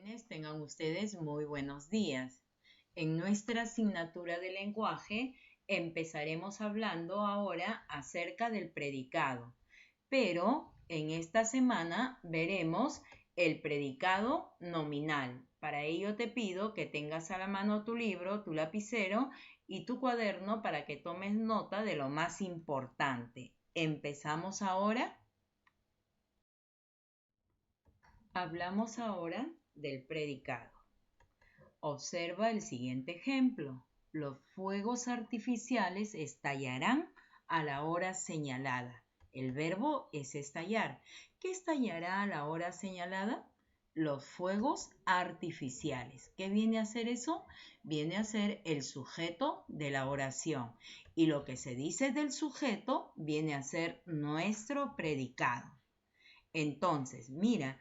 Jóvenes, tengan ustedes muy buenos días. En nuestra asignatura de lenguaje empezaremos hablando ahora acerca del predicado, pero en esta semana veremos el predicado nominal. Para ello te pido que tengas a la mano tu libro, tu lapicero y tu cuaderno para que tomes nota de lo más importante. ¿Empezamos ahora? Hablamos ahora del predicado. Observa el siguiente ejemplo. Los fuegos artificiales estallarán a la hora señalada. El verbo es estallar. ¿Qué estallará a la hora señalada? Los fuegos artificiales. ¿Qué viene a ser eso? Viene a ser el sujeto de la oración. Y lo que se dice del sujeto viene a ser nuestro predicado. Entonces, mira,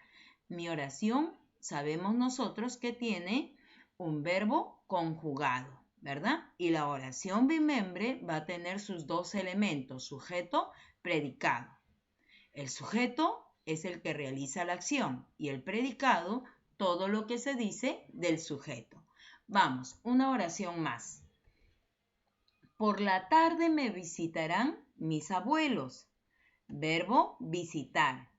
mi oración sabemos nosotros que tiene un verbo conjugado, ¿verdad? Y la oración bimembre va a tener sus dos elementos, sujeto, predicado. El sujeto es el que realiza la acción y el predicado, todo lo que se dice del sujeto. Vamos, una oración más. Por la tarde me visitarán mis abuelos. Verbo visitar.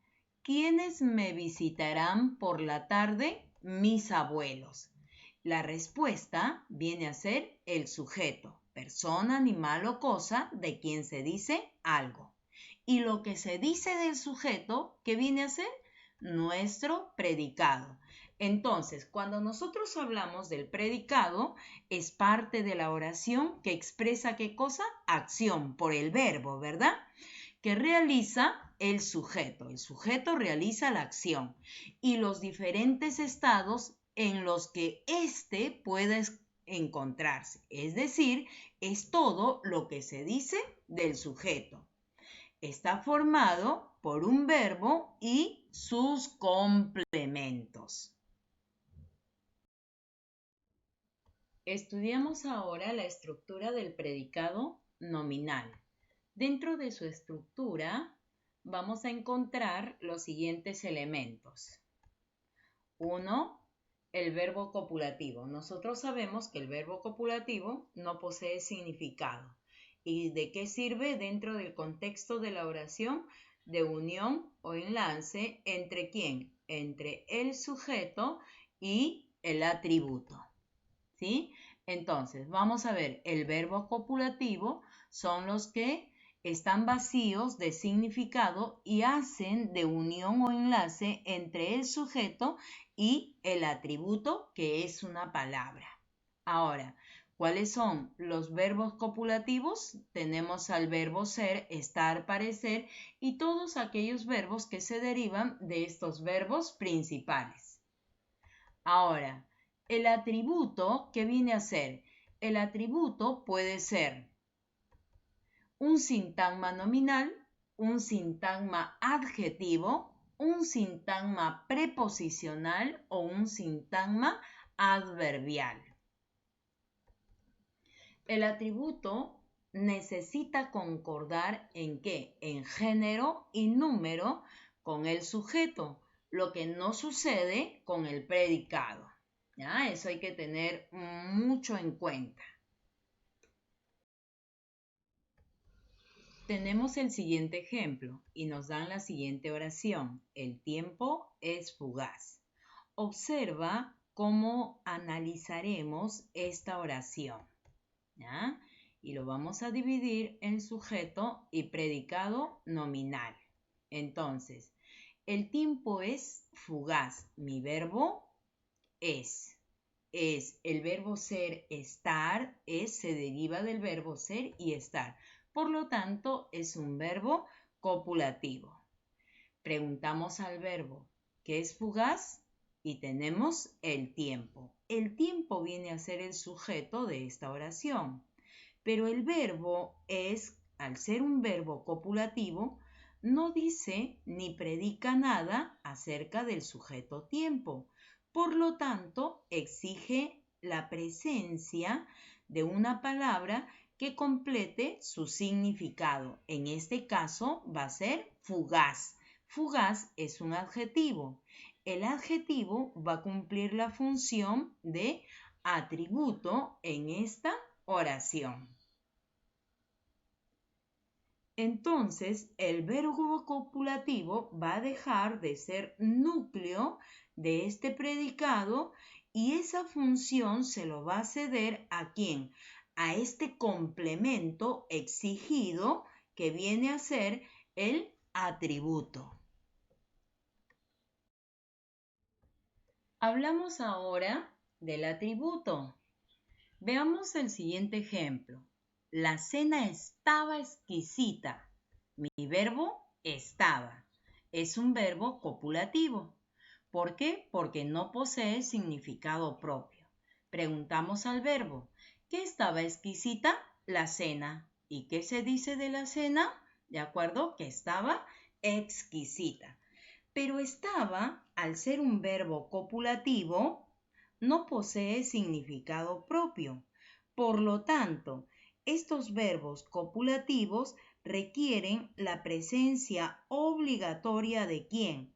¿Quiénes me visitarán por la tarde? Mis abuelos. La respuesta viene a ser el sujeto, persona, animal o cosa de quien se dice algo. Y lo que se dice del sujeto, ¿qué viene a ser? Nuestro predicado. Entonces, cuando nosotros hablamos del predicado, es parte de la oración que expresa ¿qué cosa? Acción, por el verbo, ¿verdad? Que realiza el sujeto. El sujeto realiza la acción y los diferentes estados en los que éste puede encontrarse. Es decir, es todo lo que se dice del sujeto. Está formado por un verbo y sus complementos. Estudiamos ahora la estructura del predicado nominal. Dentro de su estructura vamos a encontrar los siguientes elementos. 1. El verbo copulativo. Nosotros sabemos que el verbo copulativo no posee significado. ¿Y de qué sirve dentro del contexto de la oración? De unión o enlace entre ¿quién? Entre el sujeto y el atributo. ¿Sí? Entonces, vamos a ver, el verbo copulativo son los que están vacíos de significado y hacen de unión o enlace entre el sujeto y el atributo que es una palabra. Ahora, ¿cuáles son los verbos copulativos? Tenemos al verbo ser, estar, parecer y todos aquellos verbos que se derivan de estos verbos principales. Ahora, el atributo, ¿qué viene a ser? El atributo puede ser un sintagma nominal, un sintagma adjetivo, un sintagma preposicional o un sintagma adverbial. El atributo necesita concordar ¿en qué? En género y número con el sujeto, lo que no sucede con el predicado. ¿Ya? Eso hay que tener mucho en cuenta. Tenemos el siguiente ejemplo y nos dan la siguiente oración. El tiempo es fugaz. Observa cómo analizaremos esta oración. ¿Ya? Y lo vamos a dividir en sujeto y predicado nominal. Entonces, el tiempo es fugaz. Mi verbo es. El verbo ser, estar, se deriva del verbo ser y estar. Por lo tanto, es un verbo copulativo. Preguntamos al verbo, ¿qué es fugaz? Y tenemos el tiempo. El tiempo viene a ser el sujeto de esta oración. Pero el verbo es, al ser un verbo copulativo, no dice ni predica nada acerca del sujeto tiempo. Por lo tanto, exige la presencia de una palabra que complete su significado. En este caso va a ser fugaz. Fugaz es un adjetivo. el adjetivo va a cumplir la función de atributo en esta oración. Entonces, el verbo copulativo va a dejar de ser núcleo de este predicado y esa función se lo va a ceder ¿a quién? A este complemento exigido que viene a ser el atributo. Hablamos ahora del atributo. Veamos el siguiente ejemplo. La cena estaba exquisita. Mi verbo estaba. Es un verbo copulativo. ¿Por qué? Porque no posee significado propio. Preguntamos al verbo, ¿qué estaba exquisita? La cena. ¿Y qué se dice de la cena? ¿De acuerdo? Que estaba exquisita. Pero estaba, al ser un verbo copulativo, no posee significado propio. Por lo tanto, estos verbos copulativos requieren la presencia obligatoria ¿de quién?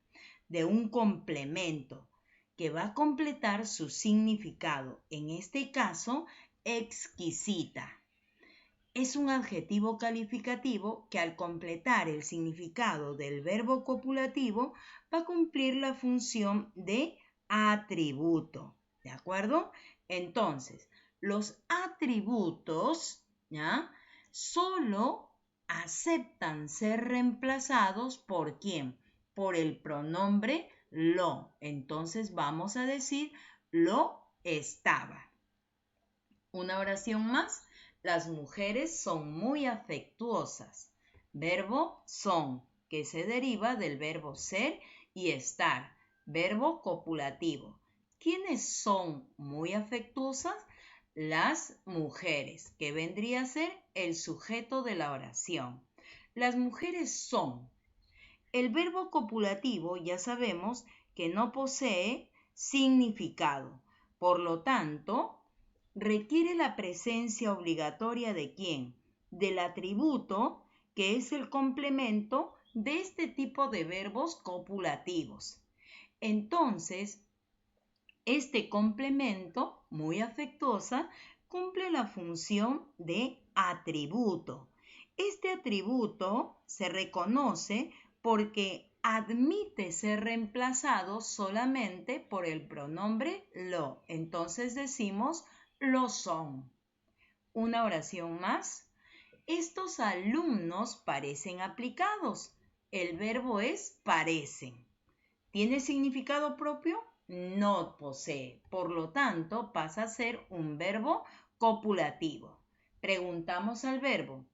De un complemento que va a completar su significado, en este caso, exquisita. Es un adjetivo calificativo que al completar el significado del verbo copulativo va a cumplir la función de atributo. ¿De acuerdo? Entonces, los atributos, ¿ya? Solo aceptan ser reemplazados ¿por quién? Por el pronombre lo. Entonces vamos a decir lo estaba. Una oración más. Las mujeres son muy afectuosas. Verbo son, que se deriva del verbo ser y estar. Verbo copulativo. ¿Quiénes son muy afectuosas? Las mujeres, que vendría a ser el sujeto de la oración. Las mujeres son. El verbo copulativo ya sabemos que no posee significado. Por lo tanto, requiere la presencia obligatoria ¿de quién? Del atributo, que es el complemento de este tipo de verbos copulativos. Entonces, este complemento, muy afectuosa, cumple la función de atributo. Este atributo se reconoce porque admite ser reemplazado solamente por el pronombre lo. Entonces decimos lo son. Una oración más. Estos alumnos parecen aplicados. El verbo es parecen. ¿Tiene significado propio? No posee. Por lo tanto, pasa a ser un verbo copulativo. Preguntamos al verbo,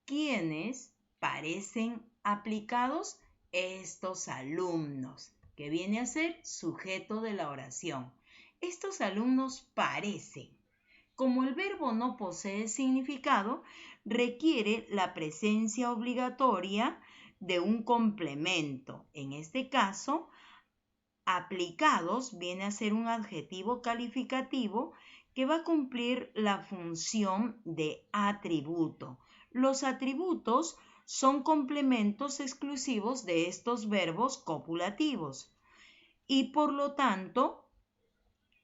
¿quiénes parecen aplicados? Estos alumnos, que viene a ser sujeto de la oración. Estos alumnos parecen. Como el verbo no posee significado, requiere la presencia obligatoria de un complemento. En este caso, aplicados viene a ser un adjetivo calificativo que va a cumplir la función de atributo. Los atributos son complementos exclusivos de estos verbos copulativos y por lo tanto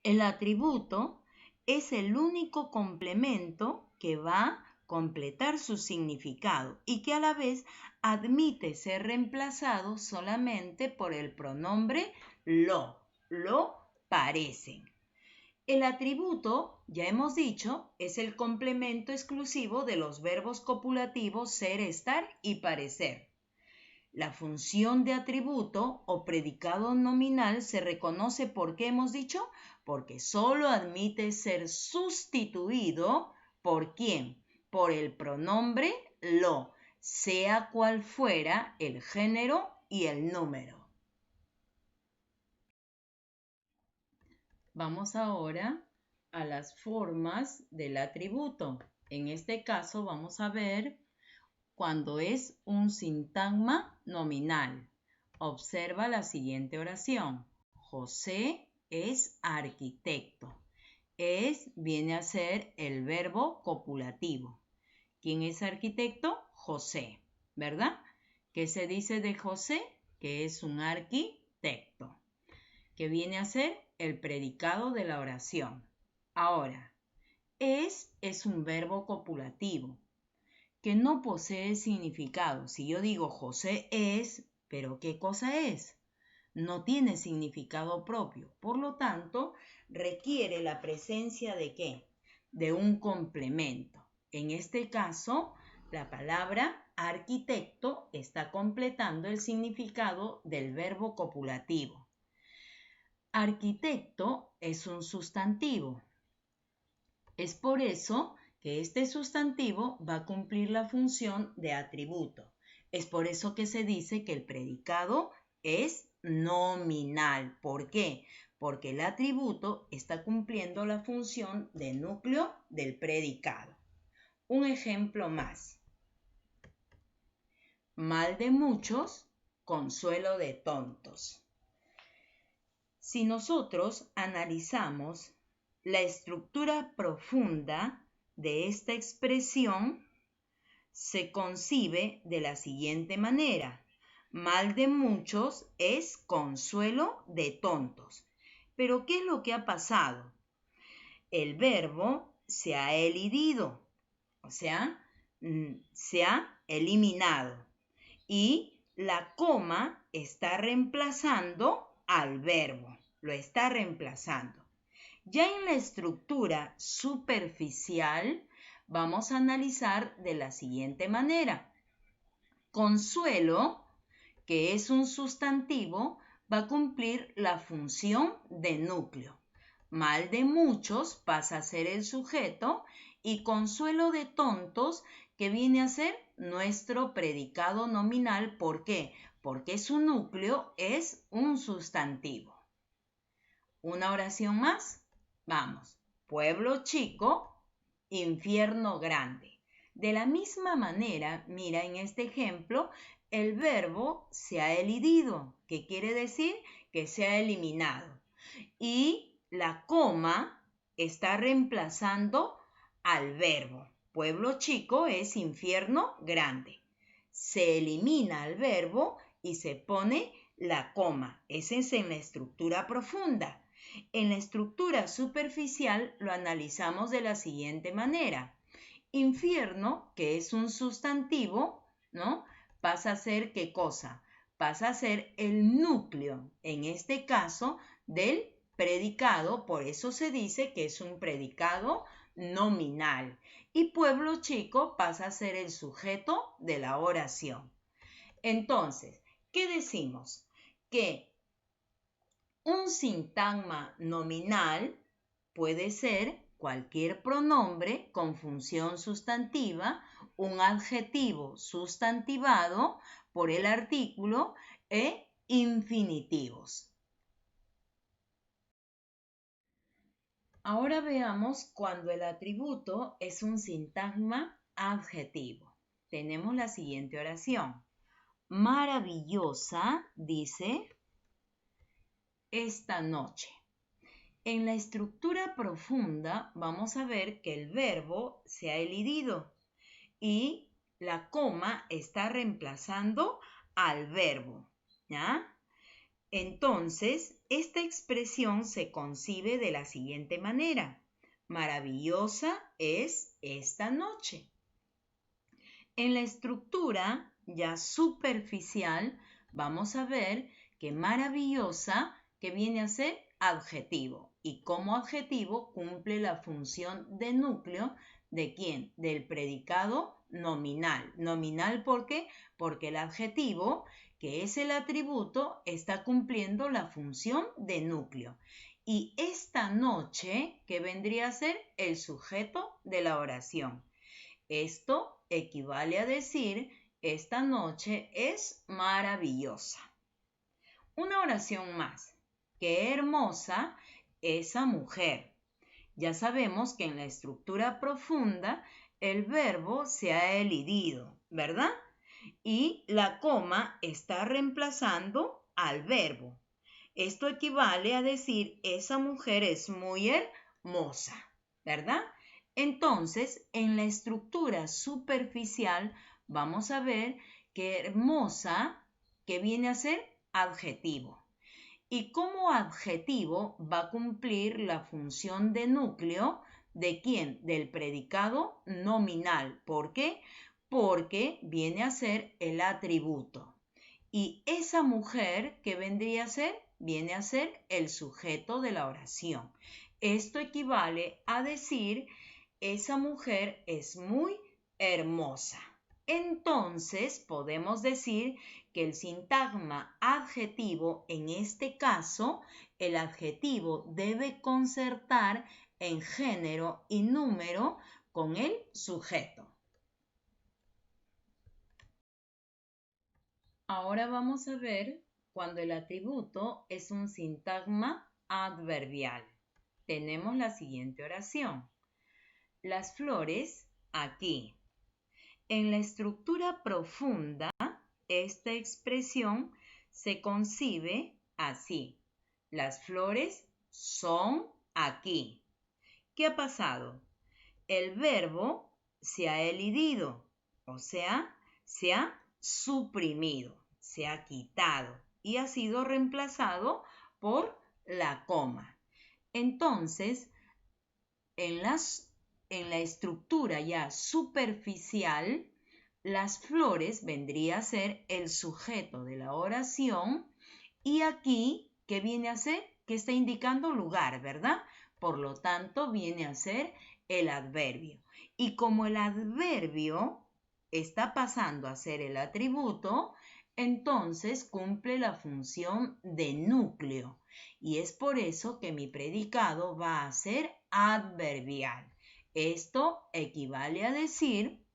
el atributo es el único complemento que va a completar su significado y que a la vez admite ser reemplazado solamente por el pronombre lo parecen. El atributo, ya hemos dicho, es el complemento exclusivo de los verbos copulativos ser, estar y parecer. La función de atributo o predicado nominal se reconoce ¿por qué hemos dicho? Porque solo admite ser sustituido ¿por quién? Por el pronombre lo, sea cual fuera el género y el número. Vamos ahora a las formas del atributo. En este caso vamos a ver cuando es un sintagma nominal. Observa la siguiente oración. José es arquitecto. Es viene a ser el verbo copulativo. ¿Quién es arquitecto? José, ¿verdad? ¿Qué se dice de José? Que es un arquitecto. que viene a ser el predicado de la oración. Ahora, es un verbo copulativo que no posee significado. Si yo digo José es, ¿pero qué cosa es? No tiene significado propio. Por lo tanto, requiere la presencia ¿de qué? De un complemento. En este caso, la palabra arquitecto está completando el significado del verbo copulativo. Arquitecto es un sustantivo. Es por eso que este sustantivo va a cumplir la función de atributo. Es por eso que se dice que el predicado es nominal. ¿Por qué? Porque el atributo está cumpliendo la función de núcleo del predicado. Un ejemplo más. Mal de muchos, consuelo de tontos. Si nosotros analizamos la estructura profunda de esta expresión, se concibe de la siguiente manera. Mal de muchos es consuelo de tontos. Pero ¿qué es lo que ha pasado? El verbo se ha elidido, o sea, se ha eliminado. Y la coma está reemplazando al verbo, lo está reemplazando. Ya en la estructura superficial vamos a analizar de la siguiente manera. Consuelo, que es un sustantivo, va a cumplir la función de núcleo. Mal de muchos pasa a ser el sujeto y consuelo de tontos, que viene a ser nuestro predicado nominal. ¿Por qué? Porque su núcleo es un sustantivo. Una oración más. Vamos. Pueblo chico, infierno grande. De la misma manera, mira en este ejemplo, el verbo se ha elidido, que quiere decir que se ha eliminado. Y la coma está reemplazando al verbo. Pueblo chico es infierno grande. Se elimina el verbo y se pone la coma. Esa es en la estructura profunda. En la estructura superficial lo analizamos de la siguiente manera. Infierno, que es un sustantivo, ¿no? Pasa a ser ¿qué cosa? Pasa a ser el núcleo, en este caso, del predicado. Por eso se dice que es un predicado nominal. Y pueblo chico pasa a ser el sujeto de la oración. Entonces, ¿qué decimos? Que un sintagma nominal puede ser cualquier pronombre con función sustantiva, un adjetivo sustantivado por el artículo e infinitivos. Ahora veamos cuando el atributo es un sintagma adjetivo. Tenemos la siguiente oración. Maravillosa, dice, esta noche. En la estructura profunda vamos a ver que el verbo se ha elidido y la coma está reemplazando al verbo, ¿ya? Entonces, esta expresión se concibe de la siguiente manera. Maravillosa es esta noche. En la estructura ya superficial vamos a ver que maravillosa, que viene a ser adjetivo, y como adjetivo cumple la función de núcleo ¿de quién? Del predicado nominal. ¿Nominal por qué? Porque el adjetivo, que es el atributo, está cumpliendo la función de núcleo. Y esta noche, que vendría a ser el sujeto de la oración. Esto equivale a decir, esta noche es maravillosa. Una oración más. Qué hermosa esa mujer. Ya sabemos que en la estructura profunda el verbo se ha elidido, ¿verdad? Y la coma está reemplazando al verbo. Esto equivale a decir, esa mujer es muy hermosa, ¿verdad? Entonces, en la estructura superficial vamos a ver que hermosa, que viene a ser adjetivo. y como adjetivo va a cumplir la función de núcleo ¿de quién? Del predicado nominal. ¿Por qué? Porque viene a ser el atributo. Y esa mujer, ¿qué vendría a ser? Viene a ser el sujeto de la oración. Esto equivale a decir, esa mujer es muy hermosa. Entonces, podemos decir que el sintagma adjetivo, en este caso, el adjetivo debe concertar en género y número con el sujeto. Ahora vamos a ver cuando el atributo es un sintagma adverbial. Tenemos la siguiente oración. Las flores aquí. En la estructura profunda, esta expresión se concibe así. Las flores son aquí. ¿Qué ha pasado? El verbo se ha elidido, o sea, se ha suprimido, se ha quitado y ha sido reemplazado por la coma. Entonces, en la estructura ya superficial, las flores vendría a ser el sujeto de la oración y aquí, ¿qué viene a ser? Que está indicando lugar, ¿verdad? Por lo tanto, viene a ser el adverbio. Y como el adverbio está pasando a ser el atributo, entonces cumple la función de núcleo. Y es por eso que mi predicado va a ser adverbial. Esto equivale a decir,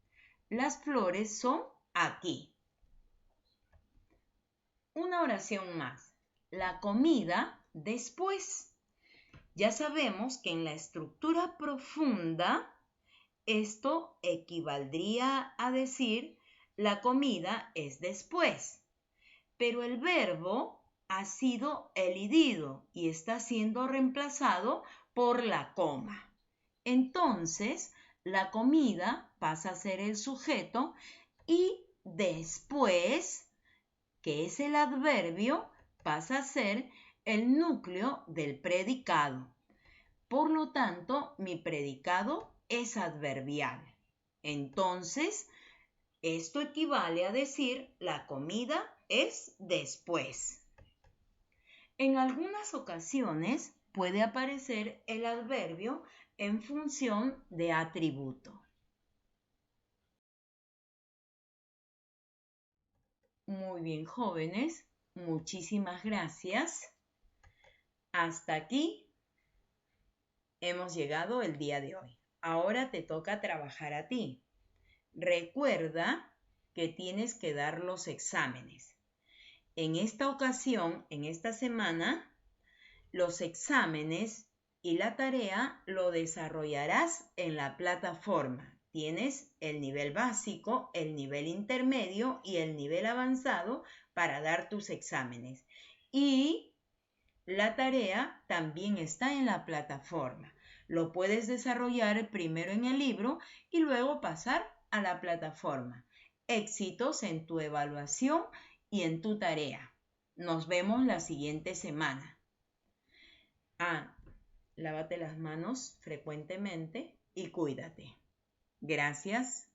las flores son aquí. Una oración más. La comida después. Ya sabemos que en la estructura profunda esto equivaldría a decir la comida es después, pero el verbo ha sido elidido y está siendo reemplazado por la coma. Entonces, la comida pasa a ser el sujeto y después, que es el adverbio, pasa a ser el núcleo del predicado. Por lo tanto, mi predicado es adverbial. Entonces, esto equivale a decir la comida es después. En algunas ocasiones puede aparecer el adverbio en función de atributo. Muy bien, jóvenes, muchísimas gracias. Hasta aquí hemos llegado el día de hoy. Ahora te toca trabajar a ti. Recuerda que tienes que dar los exámenes. En esta ocasión, en esta semana, los exámenes y la tarea lo desarrollarás en la plataforma. Tienes el nivel básico, el nivel intermedio y el nivel avanzado para dar tus exámenes. Y la tarea también está en la plataforma. Lo puedes desarrollar primero en el libro y luego pasar a la plataforma. Éxitos en tu evaluación y en tu tarea. Nos vemos la siguiente semana. Lávate las manos frecuentemente y cuídate. Gracias.